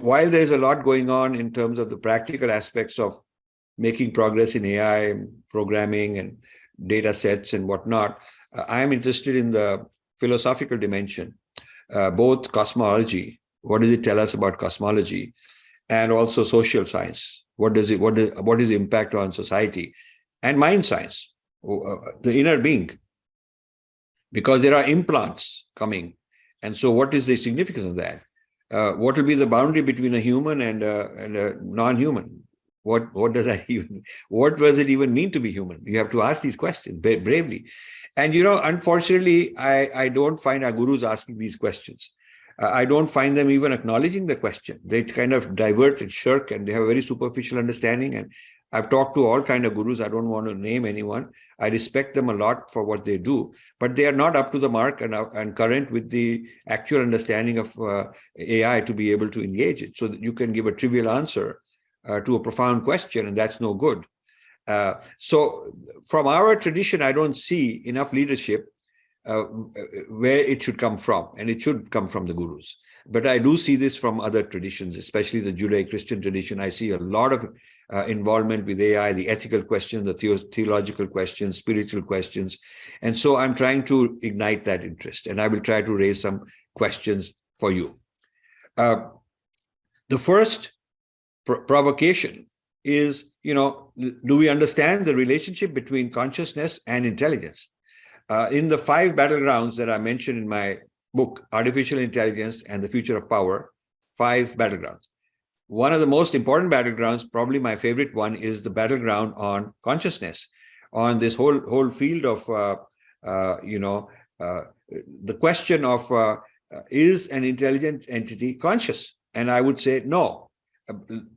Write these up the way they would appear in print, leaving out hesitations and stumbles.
while there's a lot going on in terms of the practical aspects of making progress in AI, programming, and data sets and whatnot, I'm interested in the philosophical dimension, both cosmology, what does it tell us about cosmology, and also social science. What is the impact on society, and mind science, the inner being, because there are implants coming. And so what is the significance of that? What will be the boundary between a human and a non-human? What does that even, what does it even mean to be human? You have to ask these questions bravely. And, unfortunately, I don't find our gurus asking these questions. I don't find them even acknowledging the question. They kind of divert and shirk, and they have a very superficial understanding. And I've talked to all kind of gurus. I don't want to name anyone. I respect them a lot for what they do, but they are not up to the mark and current with the actual understanding of AI to be able to engage it, so that you can give a trivial answer to a profound question, and that's no good. So from our tradition, I don't see enough leadership where it should come from, and it should come from the gurus. But I do see this from other traditions, especially the Judeo-Christian tradition. I see a lot of involvement with AI, the ethical questions, the theological questions, spiritual questions. And so I'm trying to ignite that interest, and I will try to raise some questions for you. The first provocation is, do we understand the relationship between consciousness and intelligence? In the 5 battlegrounds that I mentioned in my book, Artificial Intelligence and the Future of Power, 5 battlegrounds. One of the most important battlegrounds, probably my favorite one, is the battleground on consciousness, on this whole field of, the question of, is an intelligent entity conscious? And I would say no.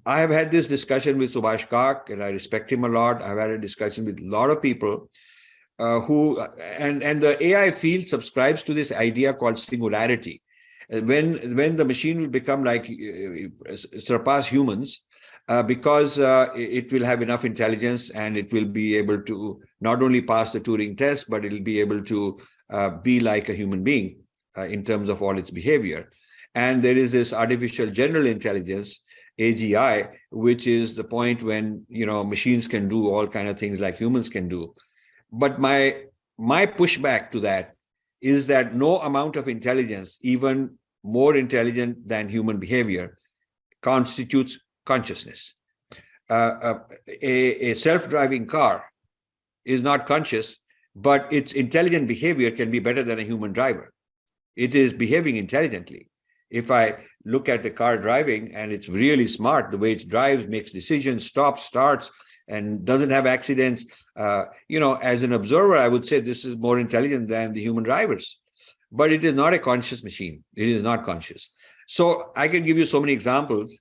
I have had this discussion with Subhash Kak, and I respect him a lot. I've had a discussion with a lot of people and the AI field subscribes to this idea called singularity. When the machine will become like surpass humans, because it will have enough intelligence, and it will be able to not only pass the Turing test, but it will be able to be like a human being in terms of all its behavior. And there is this artificial general intelligence, AGI, which is the point when machines can do all kind of things like humans can do. But my pushback to that is that no amount of intelligence, even more intelligent than human behavior, constitutes consciousness. A self-driving car is not conscious, but its intelligent behavior can be better than a human driver. It is behaving intelligently. If I look at the car driving and it's really smart, the way it drives, makes decisions, stops, starts, and doesn't have accidents, as an observer, I would say this is more intelligent than the human drivers. But it is not a conscious machine. It is not conscious. So I can give you so many examples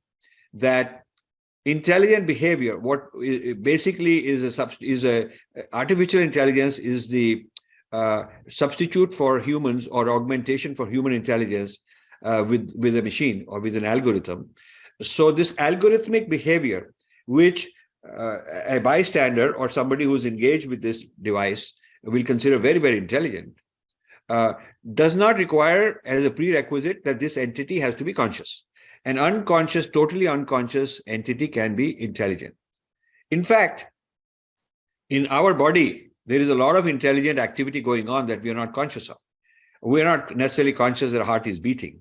that intelligent behavior, what basically is artificial intelligence is the substitute for humans or augmentation for human intelligence with a machine or with an algorithm. So this algorithmic behavior, which a bystander or somebody who's engaged with this device will consider very, very intelligent, does not require as a prerequisite that this entity has to be conscious. An unconscious, totally unconscious entity can be intelligent. In fact, in our body, there is a lot of intelligent activity going on that we are not conscious of. We're not necessarily conscious that our heart is beating,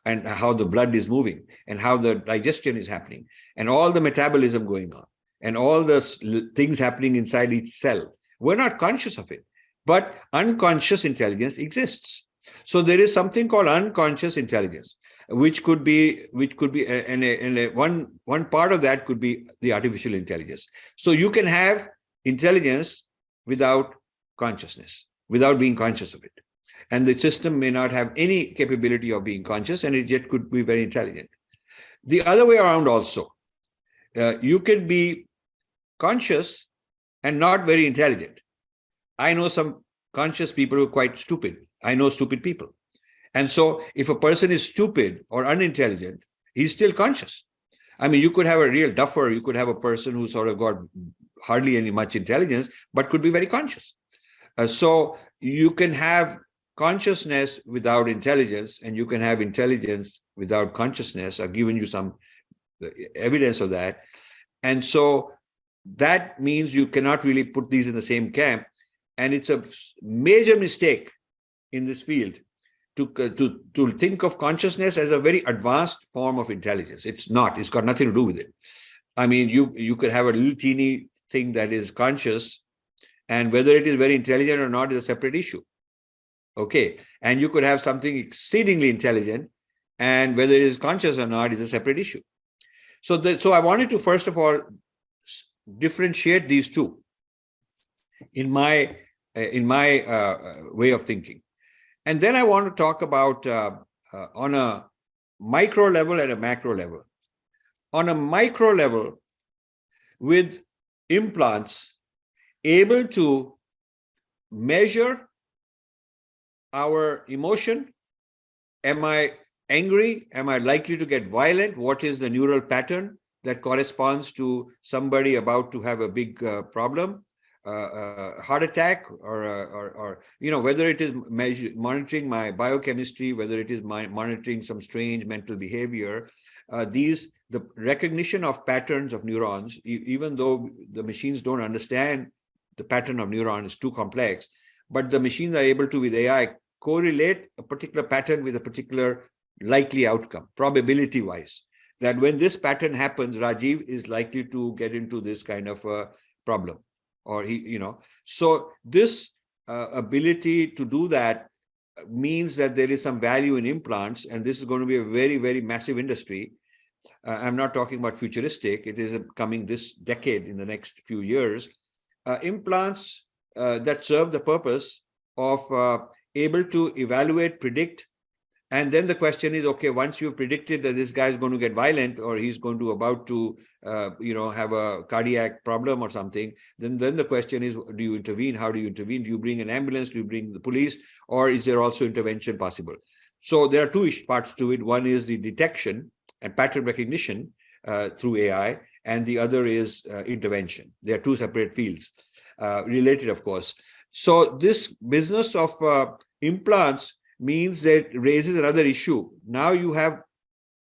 and how the blood is moving, and how the digestion is happening, and all the metabolism going on, and all the things happening inside each cell. We're not conscious of it, but unconscious intelligence exists. So there is something called unconscious intelligence, which could be, and one part of that could be the artificial intelligence. So you can have intelligence without consciousness, without being conscious of it. And the system may not have any capability of being conscious, and it yet could be very intelligent. The other way around also, you can be conscious and not very intelligent. I know some conscious people who are quite stupid. I know stupid people. And so if a person is stupid or unintelligent, he's still conscious. I mean, you could have a real duffer. You could have a person who sort of got hardly any much intelligence, but could be very conscious. So you can have consciousness without intelligence, and you can have intelligence without consciousness. I've given you some evidence of that. And so that means you cannot really put these in the same camp. And it's a major mistake in this field to think of consciousness as a very advanced form of intelligence. It's not. It's got nothing to do with it. I mean, you could have a little teeny thing that is conscious, and whether it is very intelligent or not is a separate issue. Okay. And you could have something exceedingly intelligent, and whether it is conscious or not is a separate issue. So I wanted to, first of all, differentiate these two in my way of thinking. And then I want to talk about on a micro level and a macro level. On a micro level, with implants able to measure our emotion. Am I angry? Am I likely to get violent? What is the neural pattern that corresponds to somebody about to have a big problem, heart attack, or whether it is monitoring my biochemistry, whether it is monitoring some strange mental behavior. The recognition of patterns of neurons, even though the machines don't understand the pattern of neuron, is too complex, but the machines are able to, with AI, correlate a particular pattern with a particular likely outcome, probability wise, that when this pattern happens, Rajiv is likely to get into this kind of a problem, or so this ability to do that means that there is some value in implants, and this is going to be a very, very massive industry. I'm not talking about futuristic. It is coming this decade, in the next few years. Implants that serve the purpose of able to evaluate, predict. And then the question is, okay, once you've predicted that this guy is going to get violent, or he's going to about to, have a cardiac problem or something, then the question is, do you intervene? How do you intervene? Do you bring an ambulance? Do you bring the police? Or is there also intervention possible? So there are two parts to it. One is the detection and pattern recognition through AI, and the other is intervention. They are two separate fields, related, of course. So this business of implants means that raises another issue. Now you have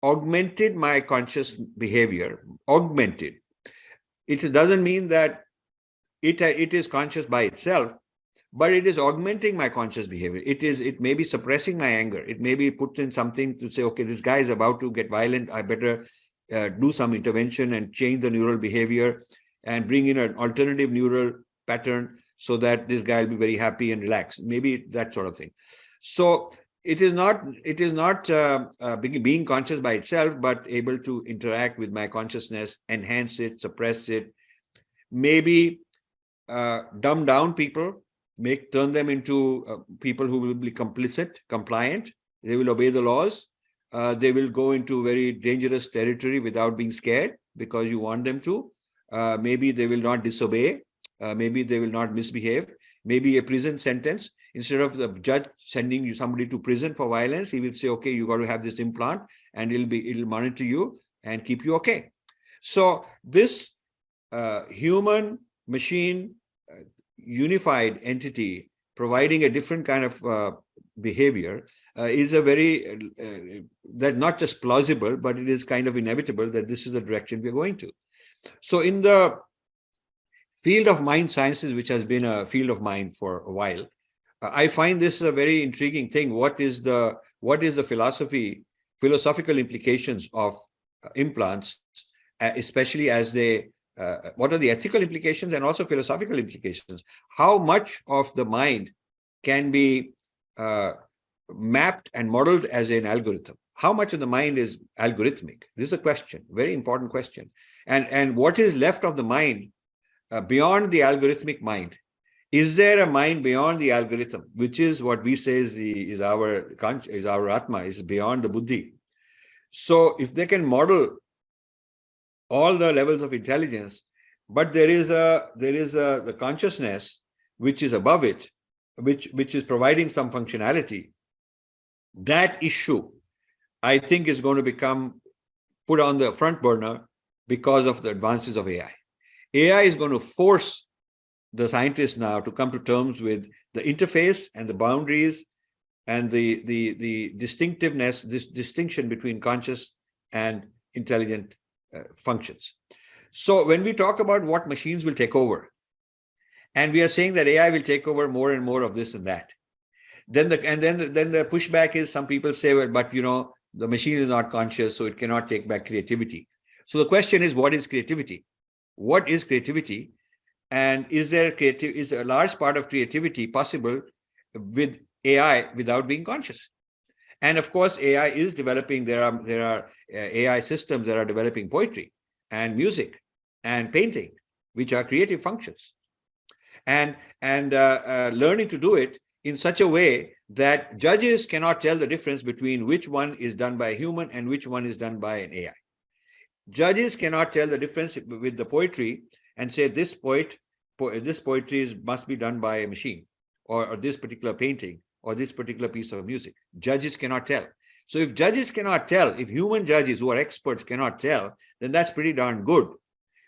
augmented my conscious behavior. Augmented. It doesn't mean that it is conscious by itself, but it is augmenting my conscious behavior. It may be suppressing my anger. It may be put in something to say, okay, this guy is about to get violent. I better do some intervention and change the neural behavior and bring in an alternative neural pattern so that this guy will be very happy and relaxed. Maybe that sort of thing. So it is not being conscious by itself, but able to interact with my consciousness, enhance it, suppress it, maybe dumb down people, turn them into people who will be compliant. They will obey the laws. They will go into very dangerous territory without being scared because you want them to. Maybe they will not disobey. Maybe they will not misbehave. Maybe a prison sentence. Instead of the judge sending you somebody to prison for violence, he will say, okay, you got to have this implant, and it'll monitor you and keep you okay. So this human machine unified entity providing a different kind of behavior is a very that not just plausible, but it is kind of inevitable that this is the direction we're going to. So in the field of mind sciences, which has been a field of mine for a while, I find this a very intriguing thing. What is the philosophical implications of implants, especially as they what are the ethical implications and also philosophical implications? How much of the mind can be mapped and modeled as an algorithm? How much of the mind is algorithmic? This is a question, very important question. And what is left of the mind beyond the algorithmic mind? Is there a mind beyond the algorithm, which is what we say is our Atman, is beyond the Buddhi? So if they can model all the levels of intelligence, but there is the consciousness which is above it, which is providing some functionality, that issue, I think, is going to become put on the front burner because of the advances of AI. AI is going to force the scientists now to come to terms with the interface and the boundaries and the distinctiveness, this distinction between conscious and intelligent functions. So when we talk about what machines will take over, and we are saying that AI will take over more and more of this and that, then the pushback is, some people say, well, but the machine is not conscious, so it cannot take back creativity. So the question is, what is creativity? What is creativity? And is a large part of creativity possible with AI without being conscious? And of course, AI is developing. There are AI systems that are developing poetry and music and painting, which are creative functions, and learning to do it in such a way that judges cannot tell the difference between which one is done by a human and which one is done by an AI. Judges cannot tell the difference with the poetry and say this poetry must be done by a machine, or this particular painting, or this particular piece of music. Judges cannot tell. So if judges cannot tell, if human judges who are experts cannot tell, then that's pretty darn good.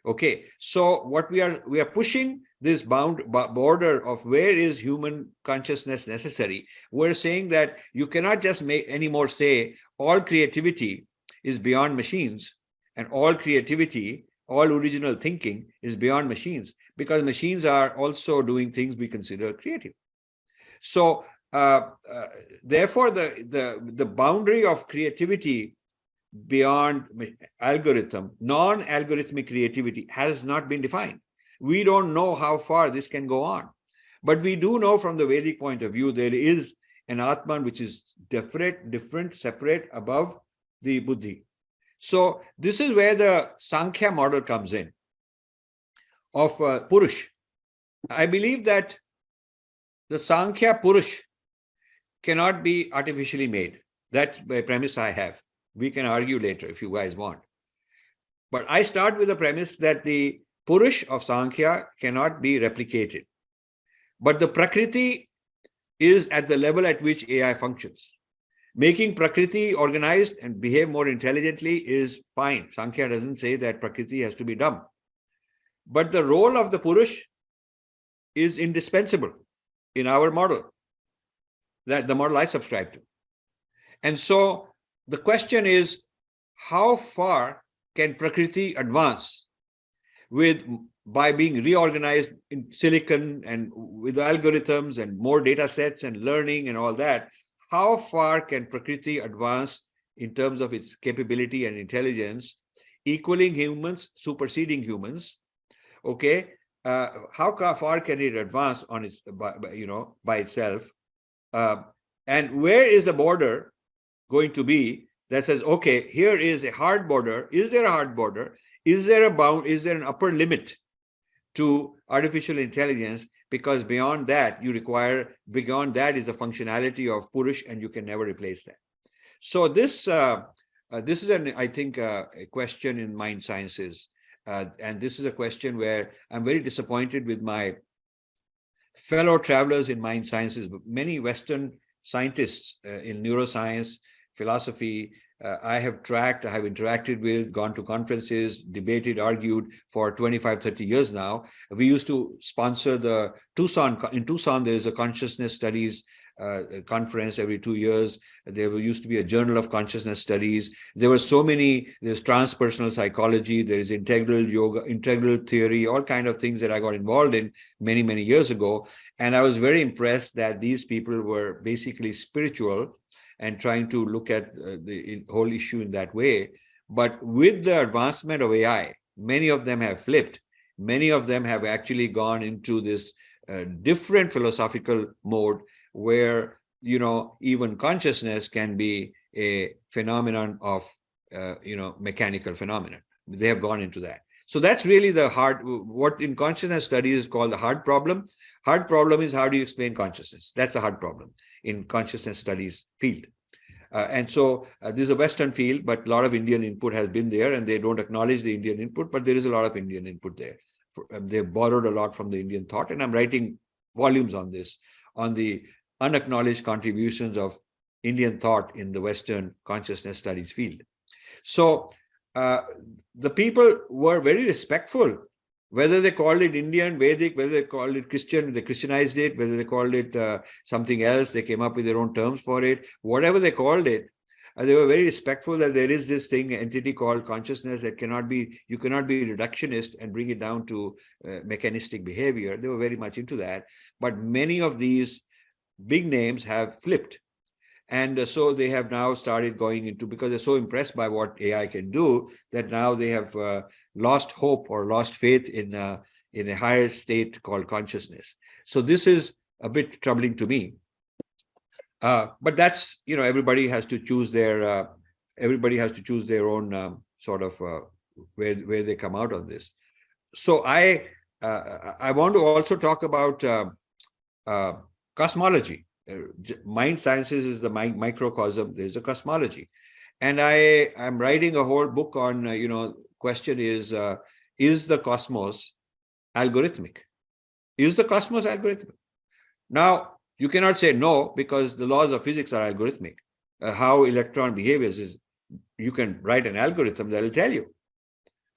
Okay, so what we are pushing this border of where is human consciousness necessary. We're saying that you cannot just anymore say all creativity is beyond machines, and all creativity, all original thinking is beyond machines, because machines are also doing things we consider creative. So therefore, the boundary of creativity beyond non-algorithmic creativity has not been defined. We don't know how far this can go on. But we do know from the Vedic point of view, there is an Atman which is different, separate, above the Buddhi. So this is where the Sankhya model comes in, of Purush. I believe that the Sankhya Purush cannot be artificially made. That's the premise I have. We can argue later if you guys want. But I start with the premise that the Purush of Sankhya cannot be replicated. But the Prakriti is at the level at which AI functions. Making Prakriti organized and behave more intelligently is fine. Sankhya doesn't say that Prakriti has to be dumb. But the role of the Purush is indispensable in our model, that the model I subscribe to. And so the question is, how far can Prakriti advance by being reorganized in silicon and with algorithms and more data sets and learning and all that? How far can Prakriti advance in terms of its capability and intelligence, equaling humans, superseding humans? Okay, how far can it advance on its by itself? And where is the border going to be that says, okay, here is a hard border? Is there a hard border? Is there a bound? Is there an upper limit to artificial intelligence? Because beyond that is the functionality of Purush, and you can never replace that. So this is I think a question in mind sciences, and this is a question where I'm very disappointed with my fellow travelers in mind sciences. Many Western scientists in neuroscience, philosophy, I have interacted with, gone to conferences, debated, argued for 25, 30 years now. We used to sponsor in Tucson, there is a consciousness studies conference every 2 years. There used to be a journal of consciousness studies. There's transpersonal psychology, there is integral yoga, integral theory, all kind of things that I got involved in many, many years ago. And I was very impressed that these people were basically spiritual and trying to look at the whole issue in that way. But with the advancement of AI, many of them have flipped. Many of them have actually gone into this different philosophical mode where, even consciousness can be a phenomenon of, mechanical phenomenon. They have gone into that. So that's really what in consciousness studies is called the hard problem. Hard problem is, how do you explain consciousness? That's the hard problem in consciousness studies field. And so this is a Western field, but a lot of Indian input has been there, and they don't acknowledge the Indian input, but there is a lot of Indian input there. They've borrowed a lot from the Indian thought, and I'm writing volumes on this, on the unacknowledged contributions of Indian thought in the Western consciousness studies field. So the people were very respectful Whether they called it Indian, Vedic, whether they called it Christian, they Christianized it, whether they called it something else, they came up with their own terms for it. Whatever they called it, they were very respectful that there is this thing, entity called consciousness that you cannot be reductionist and bring it down to mechanistic behavior. They were very much into that. But many of these big names have flipped. And so they have now started going into, because they're so impressed by what AI can do, that now they have lost hope or lost faith in a higher state called consciousness. So this is a bit troubling to me. But that's, everybody has to choose their own sort of where they come out on this. So I want to also talk about cosmology. Mind sciences is the microcosm. There's a cosmology, and I'm writing a whole book on question is the cosmos algorithmic? Is the cosmos algorithmic? Now you cannot say no, because the laws of physics are algorithmic. How electron behaves is, you can write an algorithm that will tell you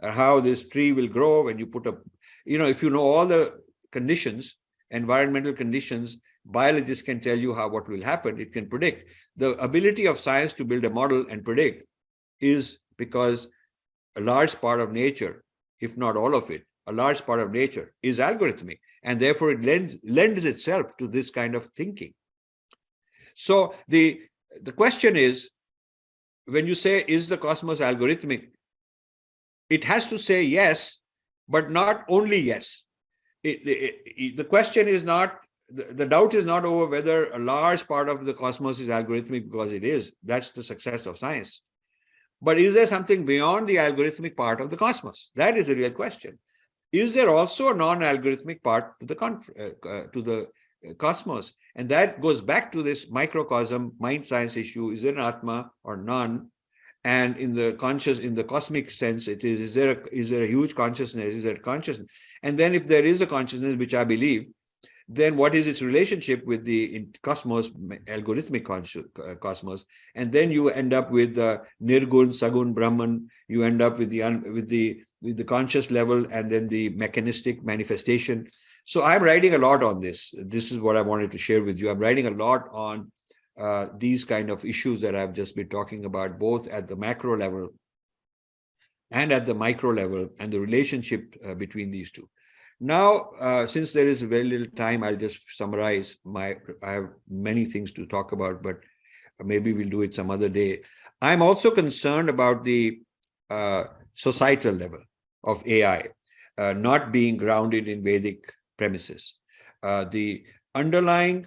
how this tree will grow when you put if you know all the conditions, environmental conditions, biologists can tell you what will happen. It can predict. The ability of science to build a model and predict is because a large part of nature, if not all of it, a large part of nature is algorithmic, and therefore it lends itself to this kind of thinking. So the question is, when you say, is the cosmos algorithmic, it has to say yes, but not only yes. The question is not, the doubt is not over whether a large part of the cosmos is algorithmic, because it is. That's the success of science. But is there something beyond the algorithmic part of the cosmos? That is the real question. Is there also a non-algorithmic part to the cosmos? And that goes back to this microcosm mind science issue. Is there an Atma or none? And in the cosmic sense, is there a huge consciousness? Is there consciousness? And then if there is a consciousness, which I believe, then what is its relationship with the cosmos, algorithmic cosmos? And then you end up with the Nirgun, Sagun, Brahman. You end up with the conscious level, and then the mechanistic manifestation. So I'm writing a lot on this. This is what I wanted to share with you. I'm writing a lot on these kind of issues that I've just been talking about, both at the macro level and at the micro level, and the relationship between these two. Now, since there is very little time, I'll just summarize. I have many things to talk about, but maybe we'll do it some other day. I'm also concerned about the societal level of AI not being grounded in Vedic premises. The underlying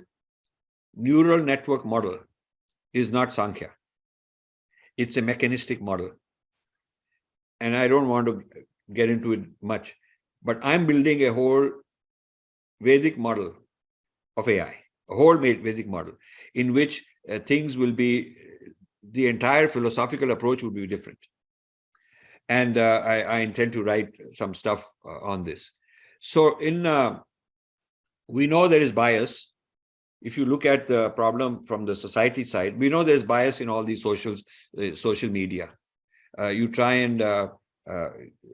neural network model is not Sankhya. It's a mechanistic model. And I don't want to get into it much, but I'm building a whole Vedic model of AI, a whole Vedic model in which things will be, the entire philosophical approach will be different. And I intend to write some stuff on this. So we know there is bias. If you look at the problem from the society side, we know there's bias in all these social media. You try and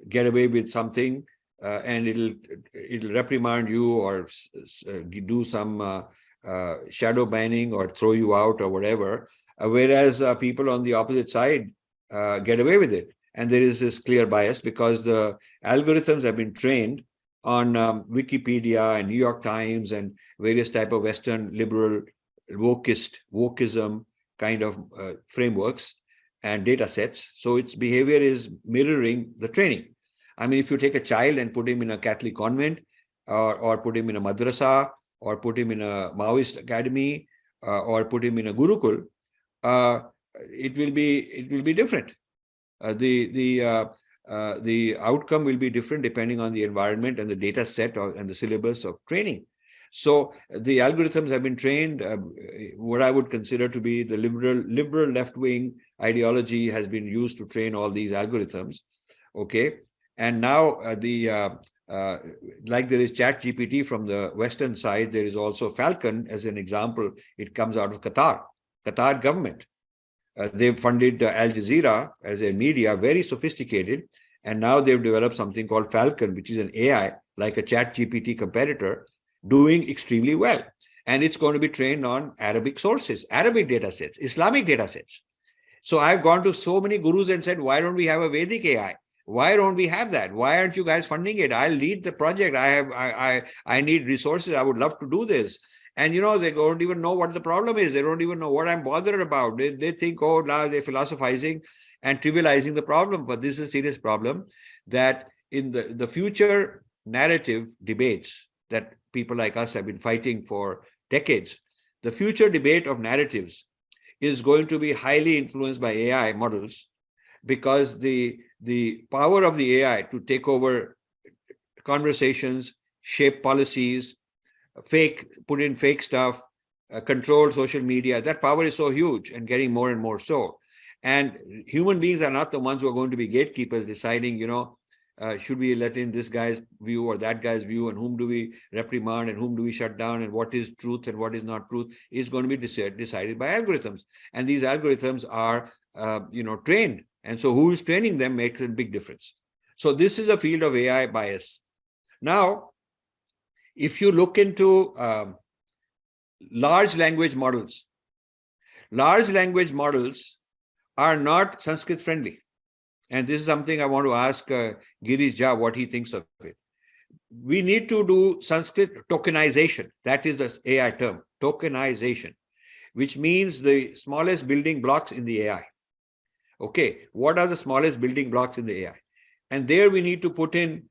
get away with something, and it'll reprimand you or do some shadow banning or throw you out or whatever, whereas people on the opposite side get away with it. And there is this clear bias because the algorithms have been trained on Wikipedia and New York Times and various type of Western liberal wokeism kind of frameworks and data sets. So its behavior is mirroring the training. I mean, if you take a child and put him in a Catholic convent, or put him in a madrasa, or put him in a Maoist academy, or put him in a Gurukul, it will be different. The outcome will be different depending on the environment and the data set and the syllabus of training. So the algorithms have been trained. What I would consider to be the liberal left-wing ideology has been used to train all these algorithms. Okay, and now like there is ChatGPT from the Western side, there is also Falcon as an example. It comes out of Qatar government. They funded Al Jazeera as a media, very sophisticated, And now they've developed something called Falcon, which is an AI, like a chat GPT competitor, doing extremely well. And it's going to be trained on Arabic sources, Arabic data sets, Islamic data sets. So I've gone to so many gurus and said, why don't we have a Vedic AI? Why don't we have that? Why aren't you guys funding it? I'll lead the project. I need resources. I would love to do this. And they don't even know what the problem is. They don't even know what I'm bothered about. They think, oh, now they're philosophizing and trivializing the problem. But this is a serious problem that in the future narrative debates that people like us have been fighting for decades, the future debate of narratives is going to be highly influenced by AI models, because the power of the AI to take over conversations, shape policies, put in fake stuff, control social media, that power is so huge and getting more and more so. And human beings are not the ones who are going to be gatekeepers deciding, should we let in this guy's view or that guy's view, and whom do we reprimand and whom do we shut down, and what is truth and what is not truth is going to be decided by algorithms. And these algorithms are, trained. And so who is training them makes a big difference. So this is a field of AI bias. Now, if you look into large language models are not Sanskrit friendly. And this is something I want to ask Girish Jha what he thinks of it. We need to do Sanskrit tokenization. That is the AI term, tokenization, which means the smallest building blocks in the AI. Okay, what are the smallest building blocks in the AI? And there we need to put in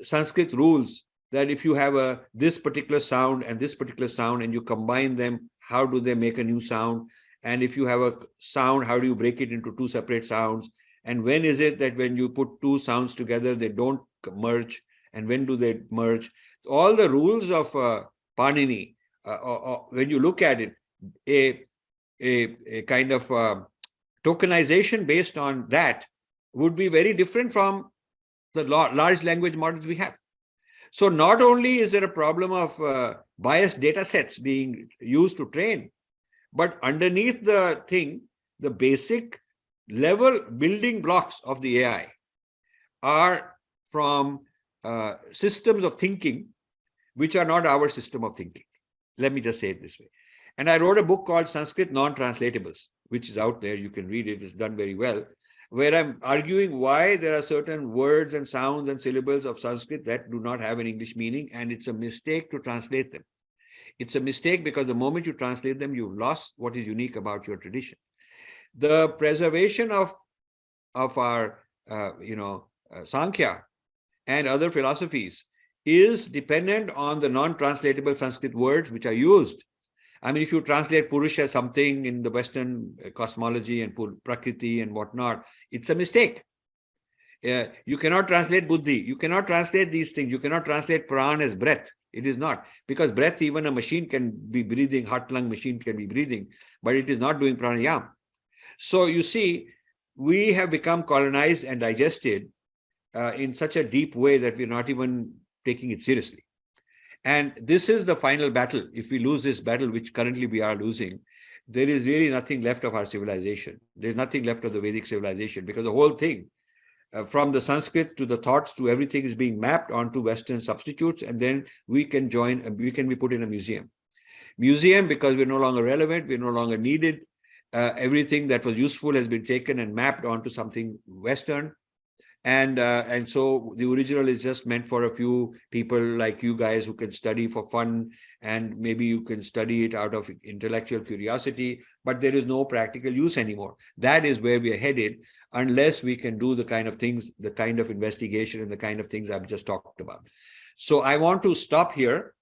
Sanskrit rules that if you have this particular sound and this particular sound and you combine them, how do they make a new sound? And if you have a sound, how do you break it into two separate sounds? And when is it that when you put two sounds together, they don't merge? And when do they merge? All the rules of Panini, when you look at it, a kind of tokenization based on that would be very different from the large language models we have. So not only is there a problem of biased data sets being used to train, but underneath the thing, the basic level building blocks of the AI are from systems of thinking, which are not our system of thinking. Let me just say it this way. And I wrote a book called Sanskrit Non-Translatables, which is out there. You can read it. It's done very well, where I'm arguing why there are certain words and sounds and syllables of Sanskrit that do not have an English meaning, and it's a mistake to translate them. It's a mistake because the moment you translate them, you've lost what is unique about your tradition. The preservation of our, Sankhya and other philosophies is dependent on the non-translatable Sanskrit words which are used. I mean, if you translate Purush as something in the Western cosmology and Prakriti and whatnot, it's a mistake. You cannot translate Buddhi. You cannot translate these things. You cannot translate Pran as breath. It is not. Because breath, even a machine can be breathing, heart lung machine can be breathing, but it is not doing pranayam. So you see, we have become colonized and digested in such a deep way that we're not even taking it seriously. And this is the final battle. If we lose this battle, which currently we are losing, there is really nothing left of our civilization. There's nothing left of the Vedic civilization, because the whole thing, from the Sanskrit to the thoughts to everything, is being mapped onto Western substitutes, and then we can be put in a museum. Because we're no longer relevant, we're no longer needed. Everything that was useful has been taken and mapped onto something Western. And so the original is just meant for a few people like you guys who can study for fun, and maybe you can study it out of intellectual curiosity, but there is no practical use anymore. That is where we are headed, unless we can do the kind of things, the kind of investigation and the kind of things I've just talked about. So I want to stop here,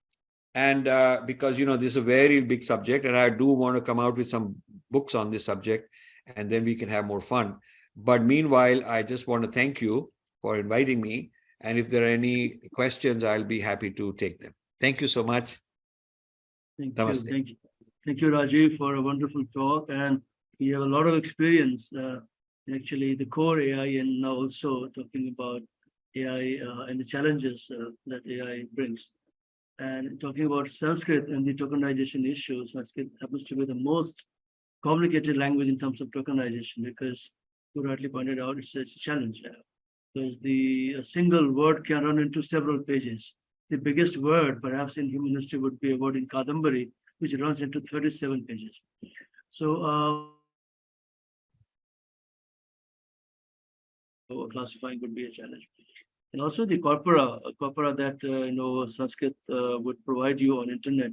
and because this is a very big subject, and I do want to come out with some books on this subject, and then we can have more fun. But meanwhile, I just want to thank you for inviting me. And if there are any questions, I'll be happy to take them. Thank you so much. Thank you. Thank you, Rajiv, for a wonderful talk. And you have a lot of experience, actually, the core AI, and now also talking about AI and the challenges that AI brings. And talking about Sanskrit and the tokenization issue, Sanskrit happens to be the most complicated language in terms of tokenization, because you rightly pointed out, it's a challenge. because a single word can run into several pages. The biggest word, perhaps in human history, would be a word in Kadambari, which runs into 37 pages. So classifying would be a challenge. And also the corpora that Sanskrit would provide you on internet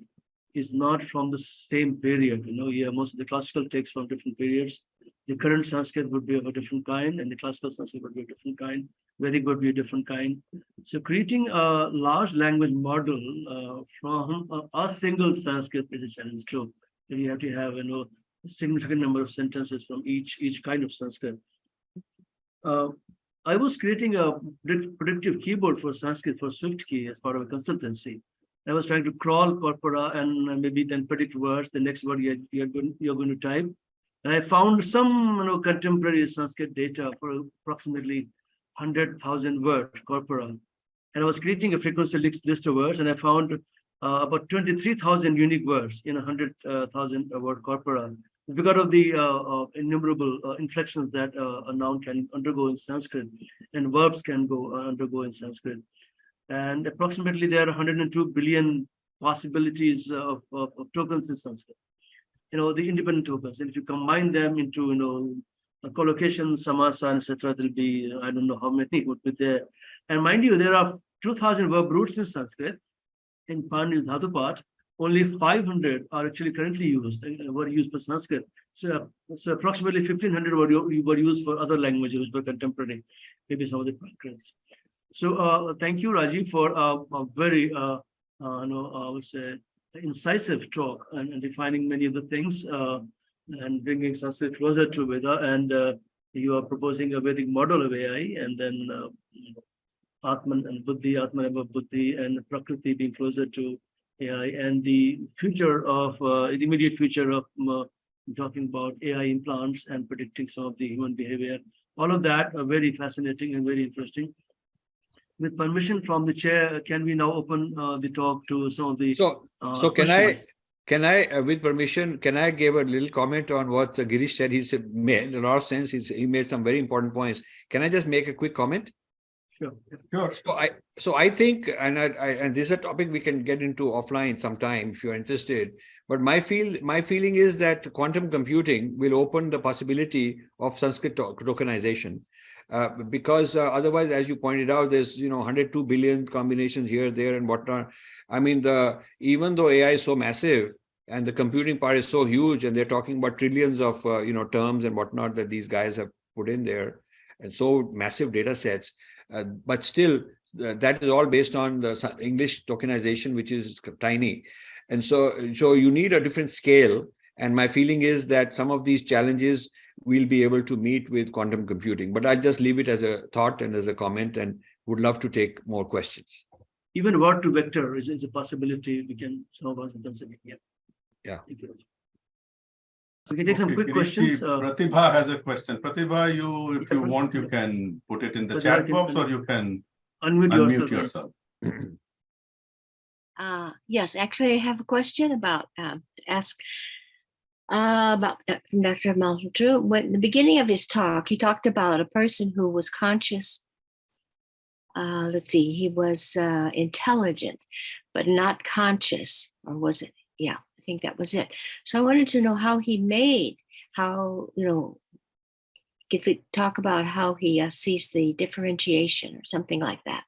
is not from the same period. Most of the classical texts from different periods. The current Sanskrit would be of a different kind, and the classical Sanskrit would be a different kind. Vedic would be a different kind. So creating a large language model from a single Sanskrit is a challenge too. So you have to have a significant number of sentences from each kind of Sanskrit. I was creating a predictive keyboard for Sanskrit for SwiftKey as part of a consultancy. I was trying to crawl corpora and maybe then predict words, the next word you're going to type. And I found some contemporary Sanskrit data for approximately 100,000 word corpora. And I was creating a frequency list of words, and I found about 23,000 unique words in 100,000 word corpora. Because of the innumerable inflections that a noun can undergo in Sanskrit and verbs can undergo in Sanskrit. And approximately there are 102 billion possibilities of tokens in Sanskrit. The independent tokens. And if you combine them into, a collocation, samasa, etc., there'll be, I don't know how many would be there. And mind you, there are 2,000 verb roots in Sanskrit. In Pani Dhatupat, only 500 are actually currently used, were used for Sanskrit. So approximately 1,500 were used for other languages, for contemporary, maybe some of the concurrents. So thank you, Rajiv, for a very, I would say, incisive talk and defining many of the things and bringing Sanskrit closer to Veda. And you are proposing a Vedic model of AI, and then Atman and Buddhi, Atman above Buddhi, and Prakriti being closer to AI, and the future of the immediate future of talking about AI implants and predicting some of the human behavior. All of that are very fascinating and very interesting. With permission from the chair, can we now open the talk to some of the so can I with permission, can I give a little comment on what Girish said? He made a lot of sense. He made some very important points. Can I just make a quick comment? Sure. So I think, and this is a topic we can get into offline sometime if you're interested. But my feeling is that quantum computing will open the possibility of Sanskrit tokenization, because otherwise, as you pointed out, there's 102 billion combinations here, there, and whatnot. I mean, even though AI is so massive and the computing part is so huge, and they're talking about trillions of terms and whatnot that these guys have put in there, and so massive data sets. But still, that is all based on the English tokenization, which is tiny. And so you need a different scale. And my feeling is that some of these challenges we'll be able to meet with quantum computing. But I'll just leave it as a thought and as a comment, and would love to take more questions. Even word to vector is a possibility we can, some of us consider. Yeah. Thank you. We can take some quick questions. Pratibha has a question. Pratibha, if you want, you can put it in the chat box, or you can unmute yourself. Yes, actually, I have a question about to ask about from Dr. Malhotra. When the beginning of his talk, he talked about a person who was conscious. Let's see, he was intelligent, but not conscious, or was it? Yeah. I think that was it. So I wanted to know how he if we talk about how he sees the differentiation or something like that.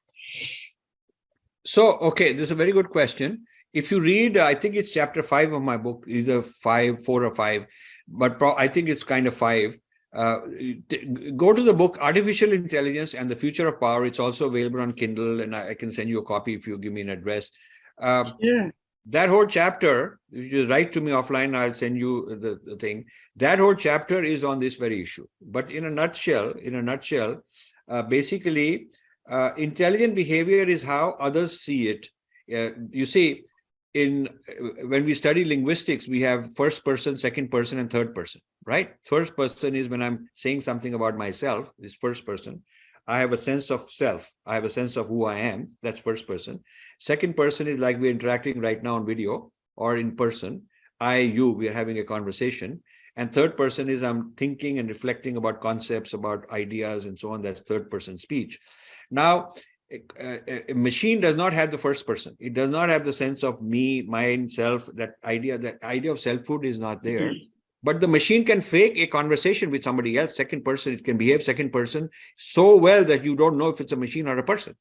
So, okay, this is a very good question. If you read, I think it's chapter 5 of my book, either 4 or 5, but I think it's kind of 5. Go to the book, Artificial Intelligence and the Future of Power. It's also available on Kindle, and I can send you a copy if you give me an address. Sure. That whole chapter, if you write to me offline, I'll send you the thing. That whole chapter is on this very issue. But in a nutshell, basically, intelligent behavior is how others see it. You see, when we study linguistics, we have first person, second person, and third person, right? First person is when I'm saying something about myself, this first person. I have a sense of self. I have a sense of who I am. That's first person. Second person is like we're interacting right now on video or in person. I, you, we are having a conversation. And third person is I'm thinking and reflecting about concepts, about ideas, and so on. That's third person speech. Now, a machine does not have the first person. It does not have the sense of me, mine, self. That idea of selfhood is not there. But the machine can fake a conversation with somebody else, second person. It can behave second person so well that you don't know if it's a machine or a person.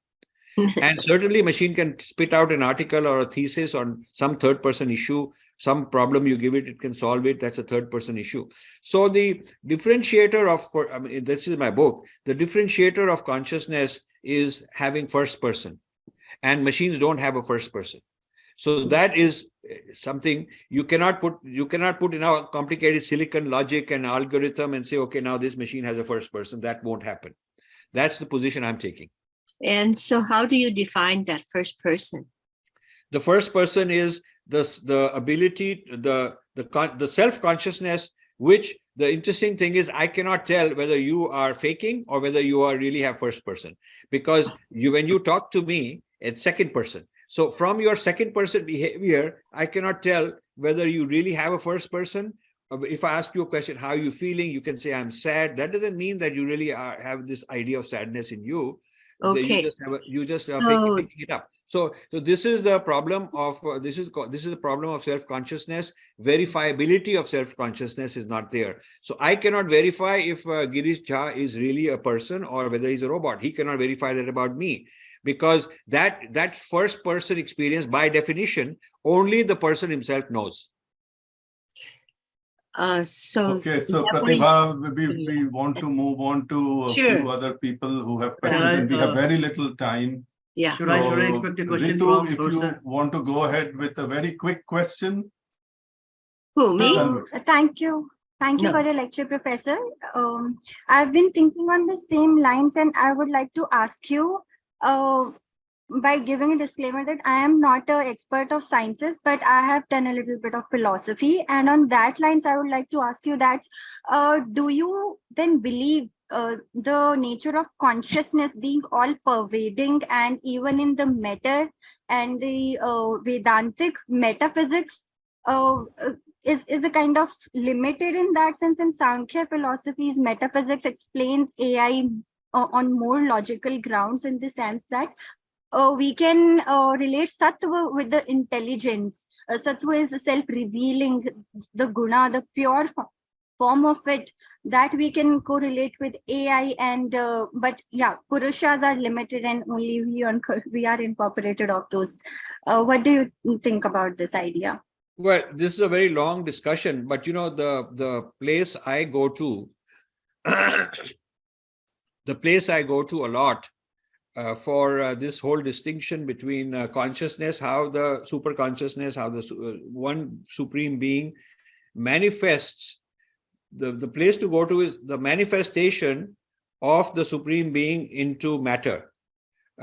And certainly machine can spit out an article or a thesis on some third person issue, some problem you give it, it can solve it. That's a third person issue. So the differentiator of, this is my book, the differentiator of consciousness is having first person, and machines don't have a first person. So that is something you cannot put in a complicated silicon logic and algorithm and say, okay, now this machine has a first person. That won't happen. That's the position I'm taking. And so how do you define that first person? The first person is the ability, the self-consciousness, which the interesting thing is I cannot tell whether you are faking or whether you are really have first person, because when you talk to me, it's second person. So from your second person behavior, I cannot tell whether you really have a first person. If I ask you a question, how are you feeling? You can say, I'm sad. That doesn't mean that you really have this idea of sadness in you. Okay. You just making it up. So this is the problem of this is the problem of self-consciousness. Verifiability of self-consciousness is not there. So I cannot verify if Girish Jha is really a person or whether he's a robot. He cannot verify that about me, because that first person experience, by definition, only the person himself knows. Okay, so Pratibha, we want to move on to a few other people who have questions, and we have very little time. Yeah. Should I expect a question Ritu, if you want to go ahead with a very quick question. Who, me? Thank you. Thank you for your lecture, Professor. I've been thinking on the same lines, and I would like to ask you, by giving a disclaimer that I am not an expert of sciences, but I have done a little bit of philosophy. And on that lines, I would like to ask you that, do you then believe the nature of consciousness being all pervading, and even in the matter and the Vedantic metaphysics is a kind of limited in that sense? In Sankhya philosophy's metaphysics explains AI on more logical grounds, in the sense that we can relate sattva with the intelligence. Sattva is self-revealing, the guna, the pure form of it, that we can correlate with AI. And but yeah, purushas are limited, and only we are incorporated of those. What do you think about this idea? Well, this is a very long discussion, but you know, the place I go to, the place I go to a lot for this whole distinction between consciousness, how the super consciousness, how the one supreme being manifests. The place to go to is the manifestation of the supreme being into matter.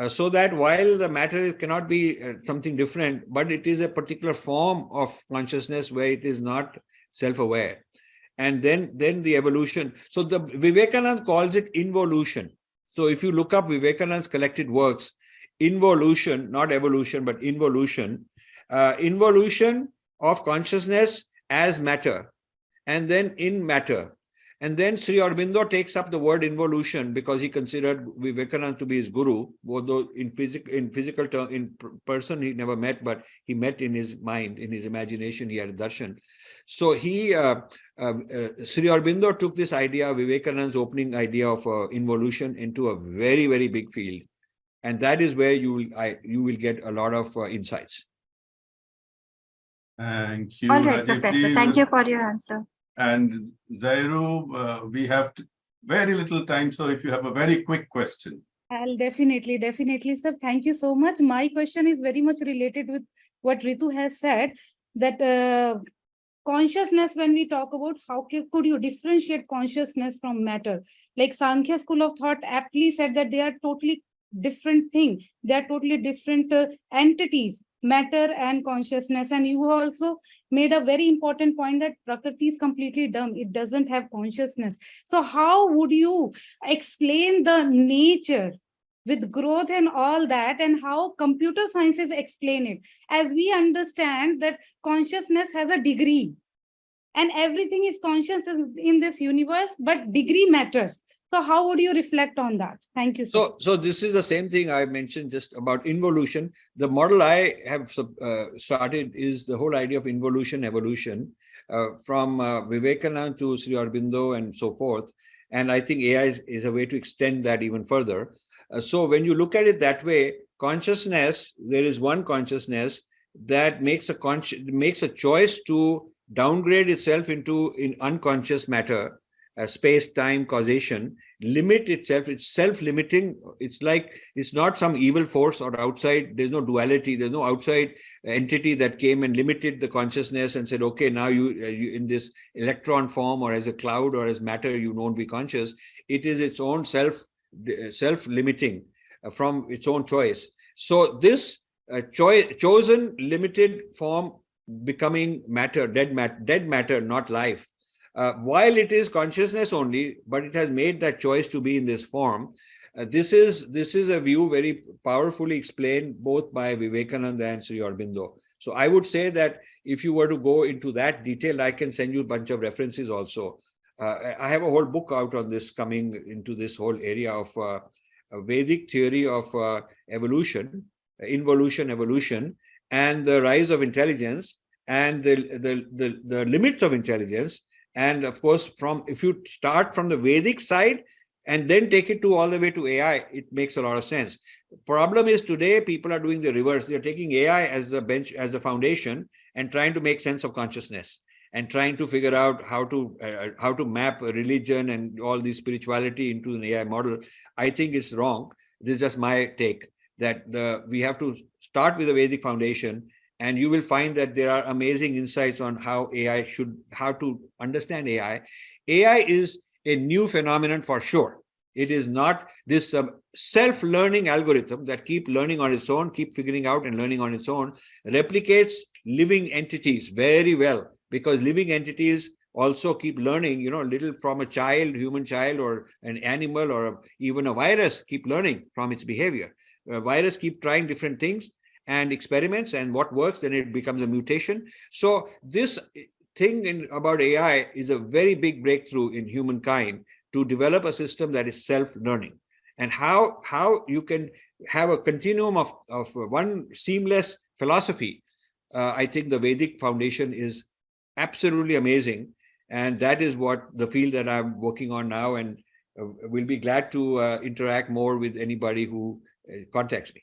So that while the matter cannot be something different, but it is a particular form of consciousness where it is not self-aware. And then the evolution. So the Vivekananda calls it involution. So if you look up Vivekananda's collected works, involution, not evolution, but involution, involution of consciousness as matter, and then in matter. And then Sri Aurobindo takes up the word involution because he considered Vivekananda to be his guru, although in physical term, in person he never met, but he met in his mind, in his imagination, he had a darshan. So he, Sri Aurobindo took this idea, Vivekananda's opening idea of involution, into a very, very big field. And that is where you will get a lot of insights. Thank you. All right, Professor. Thank you for your answer. And Zairu, we have very little time, so if you have a very quick question. I'll definitely, sir. Thank you so much. My question is very much related with what Ritu has said, that consciousness, when we talk about how could you differentiate consciousness from matter? Like Sankhya school of thought aptly said that they are totally different things. They are totally different entities, matter and consciousness. And you also made a very important point that Prakriti is completely dumb. It doesn't have consciousness. So how would you explain the nature with growth and all that, and how computer sciences explain it? As we understand that consciousness has a degree, and everything is conscious in this universe, but degree matters. So how would you reflect on that? Thank you, sir. So this is the same thing I mentioned just about involution. The model I have started is the whole idea of involution, evolution, from Vivekananda to Sri Aurobindo and so forth. And I think AI is a way to extend that even further. So when you look at it that way, consciousness, there is one consciousness that makes a choice to downgrade itself into unconscious matter, space, time, causation, limit itself. It's self-limiting. It's like, it's not some evil force or outside. There's no duality. There's no outside entity that came and limited the consciousness and said, okay, now you in this electron form or as a cloud or as matter, you won't be conscious. It is its own self-limiting from its own choice. So this chosen limited form becoming matter, dead matter, not life. While it is consciousness only, but it has made that choice to be in this form. This is a view very powerfully explained both by Vivekananda and Sri Aurobindo. So I would say that if you were to go into that detail, I can send you a bunch of references also. I have a whole book out on this, coming into this whole area of a Vedic theory of evolution, involution, evolution, and the rise of intelligence and the limits of intelligence. And of course, if you start from the Vedic side and then take it all the way to AI, it makes a lot of sense. The problem is today people are doing the reverse. They're taking AI as the bench, as the foundation, and trying to make sense of consciousness and trying to figure out how to map a religion and all the spirituality into an AI model. I think it's wrong. This is just my take, that we have to start with a Vedic foundation. And you will find that there are amazing insights on how to understand AI. AI is a new phenomenon for sure. It is not this self-learning algorithm that keep learning on its own, keep figuring out and learning on its own, replicates living entities very well, because living entities also keep learning, a little from a child, human child, or an animal, or even a virus, keep learning from its behavior. A virus keep trying different things and experiments, and what works, then it becomes a mutation. So this thing about AI is a very big breakthrough in humankind to develop a system that is self-learning. And how you can have a continuum of one seamless philosophy. I think the Vedic foundation is absolutely amazing. And that is what the field that I'm working on now, and will be glad to interact more with anybody who contacts me.